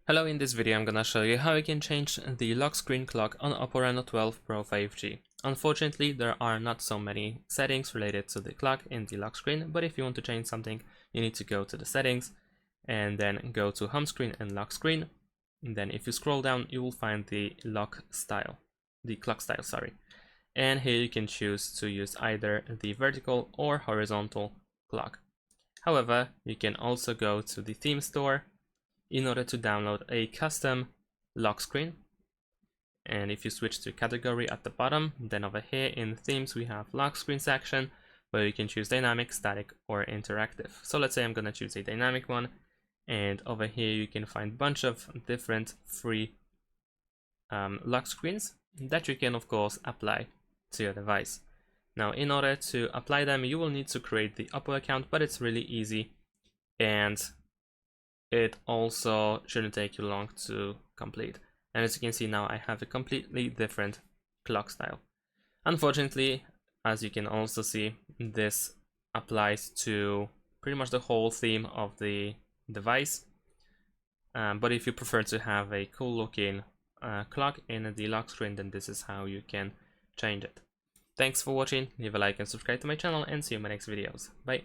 Hello, in this video I'm gonna show you how you can change the lock screen clock on OPPO Reno 12 Pro 5G. Unfortunately, there are not so many settings related to the clock in the lock screen, but if you want to change something, you need to go to the settings and then go to home screen and lock screen. And then if you scroll down, you will find the clock style, sorry. And here you can choose to use either the vertical or horizontal clock. However, you can also go to the theme store in order to download a custom lock screen. And if you switch to category at the bottom, then over here in themes we have lock screen section where you can choose dynamic, static, or interactive. So let's say I'm going to choose a dynamic one, and over here you can find a bunch of different free lock screens that you can of course apply to your device. Now in order to apply them, you will need to create the OPPO account, but it's really easy and it also shouldn't take you long to complete. And as you can see now, I have a completely different clock style. Unfortunately, as you can also see, this applies to pretty much the whole theme of the device. But if you prefer to have a cool looking clock in the lock screen, then this is how you can change it. Thanks for watching, leave a like and subscribe to my channel, and see you in my next videos. Bye!